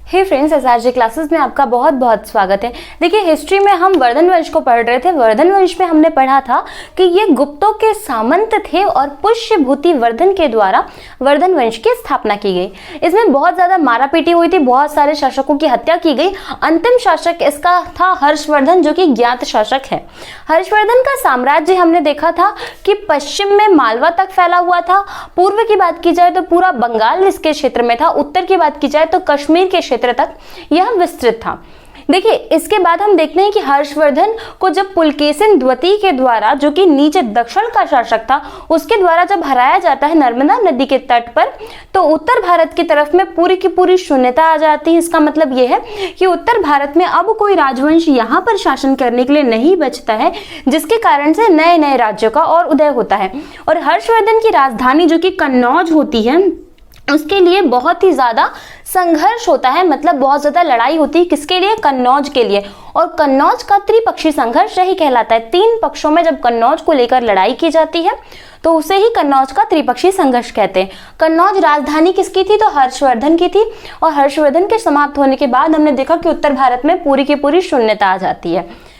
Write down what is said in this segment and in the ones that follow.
हे friends, SRJ classes में आपका बहुत बहुत स्वागत है। देखिए, हिस्ट्री में हम वर्धन वंश को पढ़ रहे थे। वर्धन वंश में हमने पढ़ा था कि ये गुप्तों के सामंत थे और पुष्यभूति वर्धन के द्वारा वर्धन वंश की स्थापना की गई। इसमें बहुत ज्यादा मारापीटी हुई थी, बहुत सारे शासकों की हत्या की गई। अंतिम शासक इसका था हर्षवर्धन, जो कि ज्ञात शासक है। हर्षवर्धन का साम्राज्य हमने देखा था कि पश्चिम में मालवा तक फैला हुआ था। पूर्व की बात की जाए तो पूरा बंगाल इसके क्षेत्र में था। उत्तर की बात की जाए तो कश्मीर के क्षेत्र तक यह विस्तृत था। देखिए, इसके बाद हम देखते हैं कि हर्षवर्धन को जब पुलकेशिन द्वितीय के द्वारा, जो कि नीचे दक्षिण का शासक था, उसके द्वारा जब हराया जाता है नर्मदा नदी के तट पर, तो उत्तर भारत की तरफ में पूरी की पूरी शून्यता आ जाती है। इसका मतलब यह है कि उत्तर भारत में अब कोई राजवंश यहाँ पर शासन करने के लिए नहीं बचता है, जिसके कारण से नए नए राज्यों का और उदय होता है। और हर्षवर्धन की राजधानी जो कि कन्नौज होती है, उसके लिए बहुत ही ज्यादा संघर्ष होता है, मतलब बहुत ज्यादा लड़ाई होती है। किसके लिए? कन्नौज के लिए। और कन्नौज का त्रिपक्षीय संघर्ष यही कहलाता है। तीन पक्षों में जब कन्नौज को लेकर लड़ाई की जाती है तो उसे ही कन्नौज का त्रिपक्षीय संघर्ष कहते हैं। कन्नौज राजधानी किसकी थी? तो हर्षवर्धन की थी। और हर्षवर्धन के समाप्त होने के बाद हमने देखा कि उत्तर भारत में पूरी की पूरी शून्यता आ जाती है।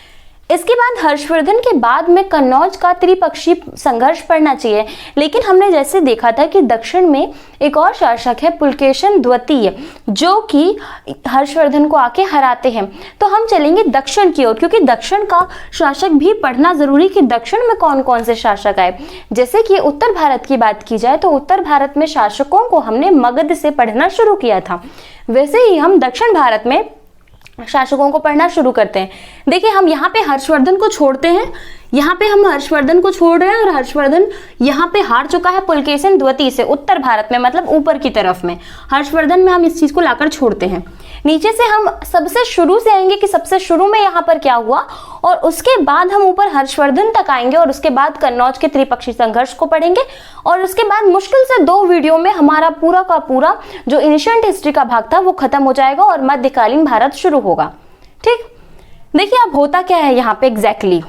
इसके बाद हर्षवर्धन के बाद में कन्नौज का त्रिपक्षीय संघर्ष पड़ना चाहिए, लेकिन हमने जैसे देखा था कि दक्षिण में एक और शासक है पुलकेशिन द्वितीय, जो कि हर्षवर्धन को आके हराते हैं। तो हम चलेंगे दक्षिण की ओर, क्योंकि दक्षिण का शासक भी पढ़ना जरूरी कि दक्षिण में कौन कौन से शासक आए। जैसे कि उत्तर भारत की बात की जाए तो उत्तर भारत में शासकों को हमने मगध से पढ़ना शुरू किया था, वैसे ही हम दक्षिण भारत में शासकों को पढ़ना शुरू करते हैं। देखिए, हम यहाँ पे हर्षवर्धन को छोड़ते हैं, यहाँ पे हम हर्षवर्धन को छोड़ रहे हैं और हर्षवर्धन यहाँ पे हार चुका है पुलकेशिन द्वितीय से उत्तर भारत में, मतलब ऊपर की तरफ में। हर्षवर्धन में हम इस चीज को लाकर छोड़ते हैं। नीचे से हम सबसे शुरू से आएंगे कि सबसे शुरू में यहाँ पर क्या हुआ, और उसके बाद हम ऊपर हर्षवर्धन तक आएंगे और उसके बाद कन्नौज के त्रिपक्षीय संघर्ष को पढ़ेंगे। और उसके बाद मुश्किल से 2 वीडियो में हमारा पूरा का पूरा जो एंशिएंट हिस्ट्री का भाग था वो खत्म हो जाएगा और मध्यकालीन भारत शुरू होगा। ठीक, देखिए अब होता क्या है यहाँ पे एग्जैक्टली।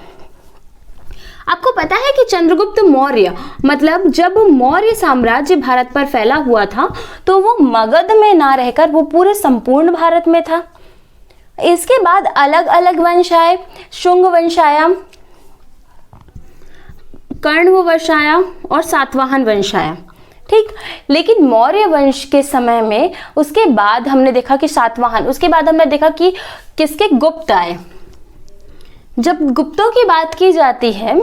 आपको पता है कि चंद्रगुप्त मौर्य, मतलब जब मौर्य साम्राज्य भारत पर फैला हुआ था तो वो मगध में ना रहकर वो पूरे संपूर्ण भारत में था। इसके बाद अलग अलग वंश आए, शुंग वंश आया, कर्ण वंश आया और सातवाहन वंश आया। ठीक, लेकिन मौर्य वंश के समय में उसके बाद हमने देखा कि सातवाहन, उसके बाद हमने देखा कि किसके? गुप्त आए। जब गुप्तों की बात की जाती है,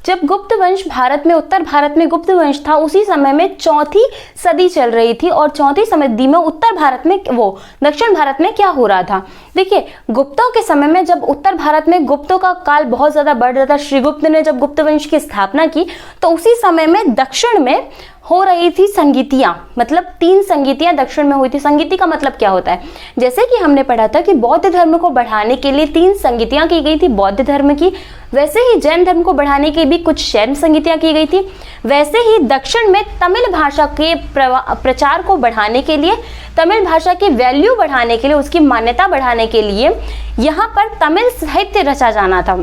जब गुप्त वंश भारत में, उत्तर भारत में गुप्त वंश था, उसी समय में 4वीं सदी चल रही थी। और 4वीं सदी में उत्तर भारत में, वो दक्षिण भारत में क्या हो रहा था? देखिए, गुप्तों के समय में जब उत्तर भारत में गुप्तों का काल बहुत ज्यादा बढ़ रहा था, श्रीगुप्त ने जब गुप्त वंश की स्थापना की, तो उसी समय में दक्षिण में हो रही थी संगीतियां, मतलब 3 संगीतियां दक्षिण में हुई थी। संगीति का मतलब क्या होता है? जैसे कि हमने पढ़ा था कि बौद्ध धर्म को बढ़ाने के लिए 3 संगीतियां की गई थी बौद्ध धर्म की, वैसे ही जैन धर्म को बढ़ाने के भी कुछ शैव संगीतियां की गई थी। वैसे ही दक्षिण में तमिल भाषा के प्रचार को बढ़ाने के लिए, तमिल भाषा की वैल्यू बढ़ाने के लिए, उसकी मान्यता बढ़ाने के लिए यहाँ पर तमिल साहित्य रचा जाना था।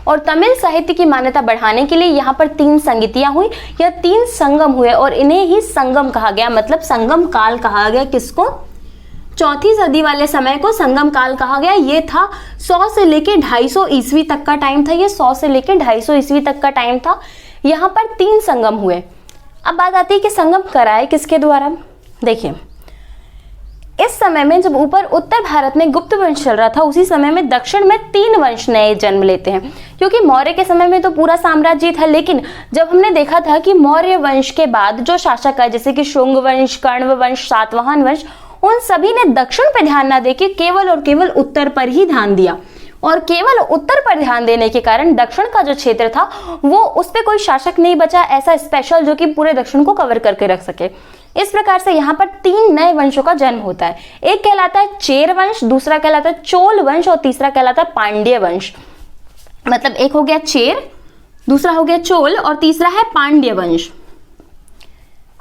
और तमिल साहित्य की मान्यता बढ़ाने के लिए यहाँ पर 3 संगीतियां हुई या 3 संगम हुए, और इन्हें ही संगम कहा गया, मतलब संगम काल कहा गया। किसको? 4वीं सदी वाले समय को संगम काल कहा गया। ये था 100 से लेके 250 ईस्वी तक का टाइम था। ये 100 से लेके 250 ईस्वी तक का टाइम था। यहाँ पर 3 संगम हुए। अब बात आती है कि संगम कराए किसके द्वारा। देखिए, इस समय में जब ऊपर उत्तर भारत में गुप्त वंश चल रहा था, उसी समय में दक्षिण में 3 वंश नए जन्म लेते हैं, क्योंकि मौर्य के समय में तो पूरा साम्राज्य था। लेकिन जब हमने देखा था कि मौर्य वंश के बाद जो शासक आए, जैसे कि शुंग वंश, कर्ण वंश, सातवाहन वंश, उन सभी ने दक्षिण पर ध्यान ना देके केवल और केवल उत्तर पर ही ध्यान दिया। और केवल उत्तर पर ध्यान देने के कारण दक्षिण का जो क्षेत्र था वो, उस पर कोई शासक नहीं बचा ऐसा स्पेशल, जो कि पूरे दक्षिण को कवर करके रख सके। इस प्रकार से यहाँ पर 3 नए वंशों का जन्म होता है। एक कहलाता है चेर वंश, दूसरा कहलाता है चोल वंश और तीसरा कहलाता है पांड्य वंश। मतलब एक हो गया चेर, दूसरा हो गया चोल और तीसरा है पांड्य वंश।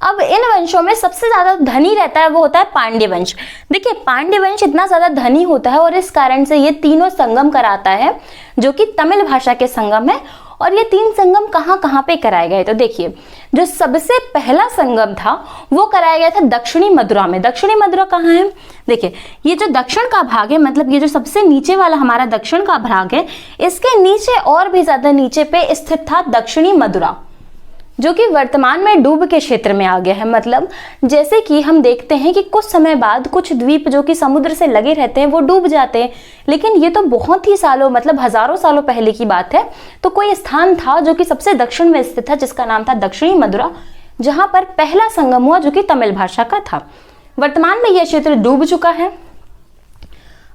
अब इन वंशों में सबसे ज्यादा धनी रहता है वो होता है पांड्य वंश। देखिए, पांड्य वंश इतना ज्यादा धनी होता है और इस कारण से ये तीनों संगम कराता है, जो कि तमिल भाषा के संगम है। और ये 3 संगम कहाँ कहाँ पे कराए गए? तो देखिए, जो सबसे पहला संगम था वो कराया गया था दक्षिणी मथुरा में। दक्षिणी मथुरा कहाँ है? देखिए, ये जो दक्षिण का भाग है, मतलब ये जो सबसे नीचे वाला हमारा दक्षिण का भाग है, इसके नीचे और भी ज्यादा नीचे पे स्थित था दक्षिणी मथुरा, जो कि वर्तमान में डूब के क्षेत्र में आ गया है। मतलब जैसे कि हम देखते हैं कि कुछ समय बाद कुछ द्वीप जो कि समुद्र से लगे रहते हैं वो डूब जाते हैं, लेकिन ये तो बहुत ही सालों, मतलब हजारों सालों पहले की बात है। तो कोई स्थान था जो कि सबसे दक्षिण में स्थित था, जिसका नाम था दक्षिणी मथुरा, जहां पर पहला संगम हुआ, जो कि तमिल भाषा का था। वर्तमान में यह क्षेत्र डूब चुका है।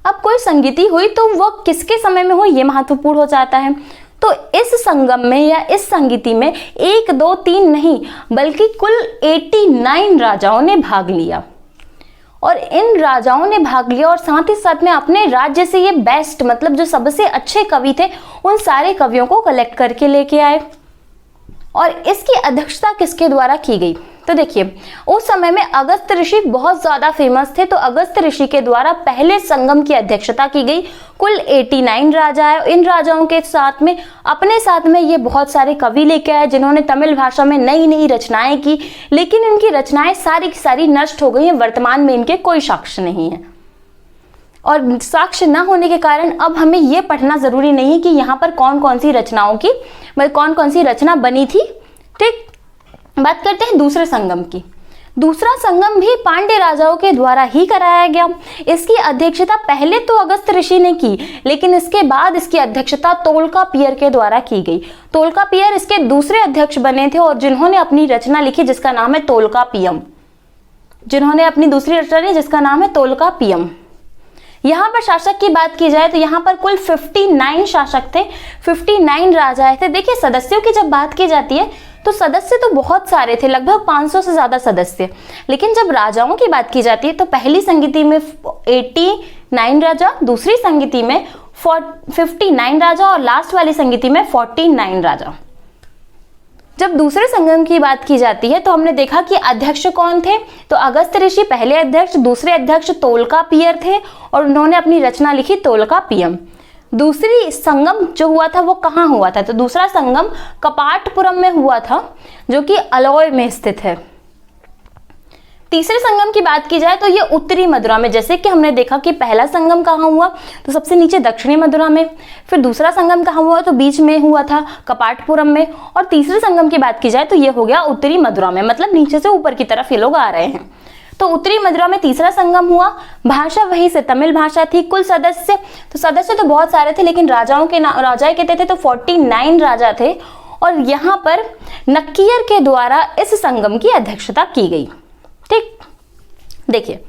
अब कोई संगीति हुई तो वो किसके समय में हुई, ये महत्वपूर्ण हो जाता है। तो इस संगम में या इस संगीति में 1, 2, 3 नहीं, बल्कि कुल 89 राजाओं ने भाग लिया। और इन राजाओं ने भाग लिया और साथ ही साथ में अपने राज्य से ये बेस्ट, मतलब जो सबसे अच्छे कवि थे, उन सारे कवियों को कलेक्ट करके लेके आए। और इसकी अध्यक्षता किसके द्वारा की गई? तो देखिए, उस समय में अगस्त ऋषि बहुत ज्यादा फेमस थे, तो अगस्त ऋषि के द्वारा पहले संगम की अध्यक्षता की गई। कुल 89 राजा है। इन राजाओं के साथ में अपने साथ में ये बहुत सारे कवि लेके आए, जिन्होंने तमिल भाषा में नई नई रचनाएं की, लेकिन इनकी रचनाएं सारी की सारी नष्ट हो गई हैं। वर्तमान में इनके कोई साक्ष्य नहीं है, और साक्ष्य न होने के कारण अब हमें यह पढ़ना जरूरी नहीं है कि यहाँ पर कौन कौन सी रचनाओं की, कौन कौन सी रचना बनी थी। ठीक, बात करते हैं दूसरे संगम की। दूसरा संगम भी पांड्य राजाओं के द्वारा ही कराया गया। इसकी अध्यक्षता पहले तो अगस्त ऋषि ने की, लेकिन इसके बाद इसकी अध्यक्षता तोलकापियर के द्वारा की गई। तोलकापियर इसके दूसरे अध्यक्ष बने थे, और जिन्होंने अपनी रचना लिखी जिसका नाम है तोलकापियम। जिन्होंने अपनी दूसरी रचना लिखी जिसका नाम है तोलकापियम। यहाँ पर शासक की बात की जाए तो यहाँ पर कुल 59 शासक थे, 59 राजा थे। देखिए, सदस्यों की जब बात की जाती है तो सदस्य तो बहुत सारे थे, लगभग 500 से ज्यादा सदस्य। लेकिन जब राजाओं की बात की जाती है तो पहली संगीति में 89 राजा, दूसरी संगीति में 59 राजा, और लास्ट वाली संगीति में 49 राजा। जब दूसरे संगम की बात की जाती है तो हमने देखा कि अध्यक्ष कौन थे। तो अगस्त ऋषि पहले अध्यक्ष, दूसरे अध्यक्ष तोलकापियर थे, और उन्होंने अपनी रचना लिखी तोलकापियम। दूसरी संगम जो हुआ था वो कहाँ हुआ था? तो दूसरा संगम कपाटपुरम में हुआ था, जो कि अलौय में स्थित है। तीसरे संगम की बात की जाए तो ये उत्तरी मथुरा में, जैसे कि हमने देखा कि पहला संगम कहाँ हुआ, तो सबसे नीचे दक्षिणी मथुरा में। फिर दूसरा संगम कहाँ हुआ, तो बीच में हुआ था कपाटपुरम में। और तीसरे संगम की बात की जाए तो ये हो गया उत्तरी मथुरा में, मतलब नीचे से ऊपर की तरफ ये लोग आ रहे हैं। तो उत्तरी मथुरा में तीसरा संगम हुआ। भाषा वही से तमिल भाषा थी। कुल सदस्य तो बहुत सारे थे, लेकिन राजाओं के राजा कहते थे तो 49 राजा थे। और यहाँ पर नक्कियर के द्वारा इस संगम की अध्यक्षता की गई। ठीक, देखिए,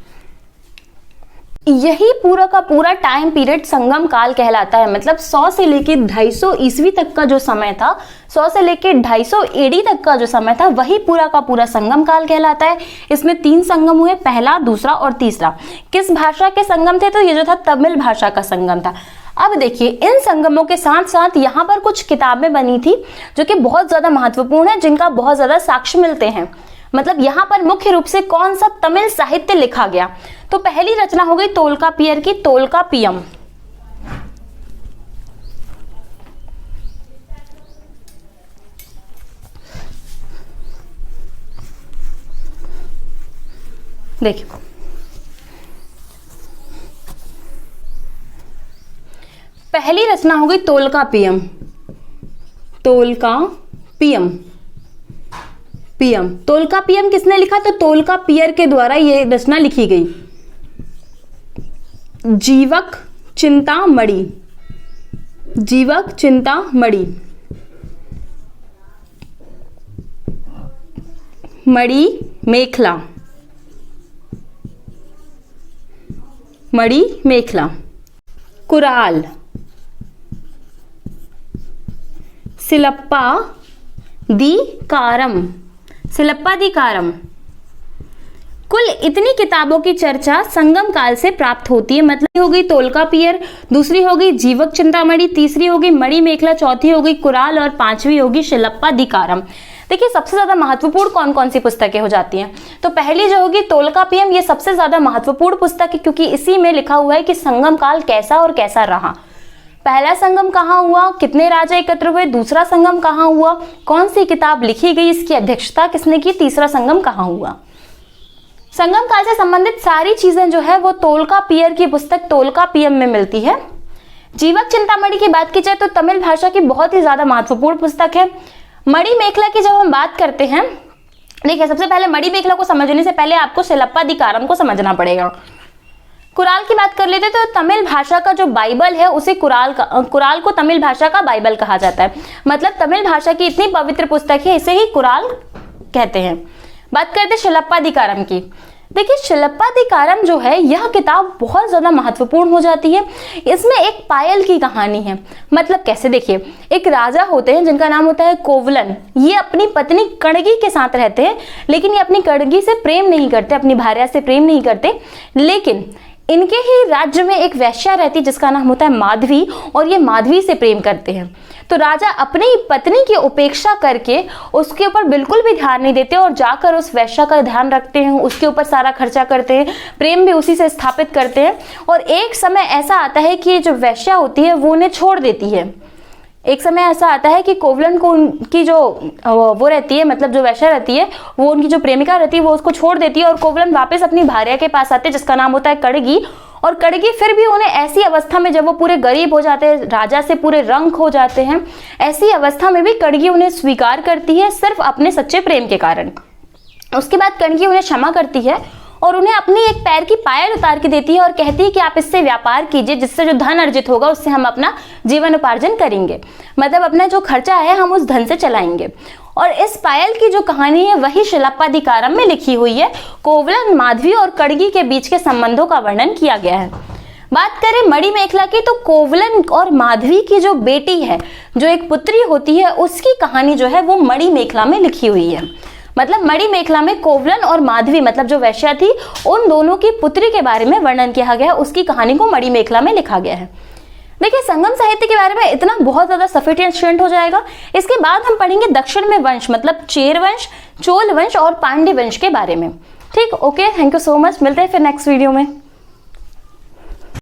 यही पूरा का पूरा टाइम पीरियड संगम काल कहलाता है। मतलब 100 से लेके 250 ईस्वी तक का जो समय था, 100 से लेके 250 एडी तक का जो समय था, वही पूरा का पूरा संगम काल कहलाता है। इसमें 3 संगम हुए, पहला, दूसरा और तीसरा। किस भाषा के संगम थे? तो ये जो था तमिल भाषा का संगम था। अब देखिए, इन संगमों के साथ साथ यहाँ पर कुछ किताबें बनी थी जो कि बहुत ज्यादा महत्वपूर्ण है, जिनका बहुत ज्यादा साक्ष्य मिलते हैं। मतलब यहाँ पर मुख्य रूप से कौन सा तमिल साहित्य लिखा गया? तो पहली रचना हो गई तोलकापियर की तोलकापियम। देखिए, पहली रचना हो गई तोलकापियम। तोलकापियम तोलकापियम किसने लिखा? तो तोलकापियर के द्वारा ये रचना लिखी गई। जीवक चिंतामणि, जीवक चिंतामणि, मणि मेखला, मणि मेखला, कुराल, सिलप्पा दीकारम, सिलप्पादिकारम। कुल इतनी किताबों की चर्चा संगम काल से प्राप्त होती है। मतलब हो गई तोलकापियर, दूसरी हो गई जीवक चिंतामणि, तीसरी हो गई मणि मेखला, चौथी हो गई कुराल, और 5वीं होगी सिलप्पादिकारम। देखिए, सबसे ज्यादा महत्वपूर्ण कौन कौन सी पुस्तकें हो जाती हैं? तो पहली जो होगी तोलकापियम, ये सबसे ज्यादा महत्वपूर्ण पुस्तक है, क्योंकि इसी में लिखा हुआ है कि संगम काल कैसा और कैसा रहा। पहला संगम कहाँ हुआ, कितने राजा एकत्र हुए, दूसरा संगम कहाँ हुआ, कौन सी किताब लिखी गई, इसकी अध्यक्षता किसने की, तीसरा संगम कहाँ हुआ। संगम काल से संबंधित सारी चीजें जो है वो तोलकापियर की पुस्तक तोलकापियम में मिलती है। जीवक चिंतामणि की बात की जाए तो तमिल भाषा की बहुत ही ज्यादा महत्वपूर्ण पुस्तक है। मणिमेखला की जब हम बात करते हैं, देखिए सबसे पहले मणिमेखला को समझने से पहले आपको सिलप्पाधिकारम को समझना पड़ेगा। कुराल की बात कर लेते तो तमिल भाषा का जो बाइबल है उसे कुराल को तमिल भाषा का बाइबल कहा जाता है। मतलब तमिल भाषा की इतनी पवित्र पुस्तक है, इसे ही कुराल कहते हैं। बात करते हैं शिलप्पाधिकारम की। देखिए शिलप्पाधिकारम जो है यह किताब बहुत ज्यादा महत्वपूर्ण हो जाती है। इसमें एक पायल की कहानी है। मतलब कैसे, देखिए एक राजा होते हैं जिनका नाम होता है कोवलन। ये अपनी पत्नी कणगी के साथ रहते हैं, लेकिन ये अपनी कणगी से प्रेम नहीं करते, अपनी भार्या से प्रेम नहीं करते। लेकिन इनके ही राज्य में एक वैश्या रहती जिसका नाम होता है माधवी, और ये माधवी से प्रेम करते हैं। तो राजा अपनी पत्नी की उपेक्षा करके उसके ऊपर बिल्कुल भी ध्यान नहीं देते और जाकर उस वैश्या का ध्यान रखते हैं, उसके ऊपर सारा खर्चा करते हैं, प्रेम भी उसी से स्थापित करते हैं। और एक समय ऐसा आता है कि जो वैश्या होती है वो उन्हें छोड़ देती है। एक समय ऐसा आता है कि कोवलन को उनकी जो वो रहती है, मतलब जो वैश्या रहती है, वो उनकी जो प्रेमिका रहती है वो उसको छोड़ देती है और कोवलन वापस अपनी भार्या के पास आते हैं जिसका नाम होता है कड़गी। और कड़गी फिर भी उन्हें ऐसी अवस्था में, जब वो पूरे गरीब हो जाते हैं, राजा से पूरे रंक हो जाते हैं, ऐसी अवस्था में भी कड़गी उन्हें स्वीकार करती है सिर्फ अपने सच्चे प्रेम के कारण। उसके बाद कड़गी उन्हें क्षमा करती है और उन्हें अपनी एक पैर की पायल उतार के देती है और कहती है कि आप इससे व्यापार कीजिए, जिससे जो धन अर्जित होगा उससे हम अपना जीवन उपार्जन करेंगे। मतलब अपना जो खर्चा है हम उस धन से चलाएंगे। और इस पायल की जो कहानी है वही शिलप्पाधिकारम में लिखी हुई है। कोवलन, माधवी और कड़गी के बीच के संबंधों का वर्णन किया गया है। बात करें मणिमेखला की, तो कोवलन और माधवी की जो बेटी है, जो एक पुत्री होती है, उसकी कहानी जो है वो मणिमेखला में लिखी हुई है। मतलब मणिमेखला में कोवलन और माधवी, मतलब जो वैश्या थी, उन दोनों की पुत्री के बारे में वर्णन किया गया है। उसकी कहानी को मणिमेखला में लिखा गया है। देखिए संगम साहित्य के बारे में इतना बहुत ज्यादा सफिशिएंट हो जाएगा। इसके बाद हम पढ़ेंगे दक्षिण में वंश, मतलब चेर वंश, चोल वंश और पांड्य वंश के बारे में। ठीक, okay, thank you so much. मिलते हैं फिर नेक्स्ट वीडियो में।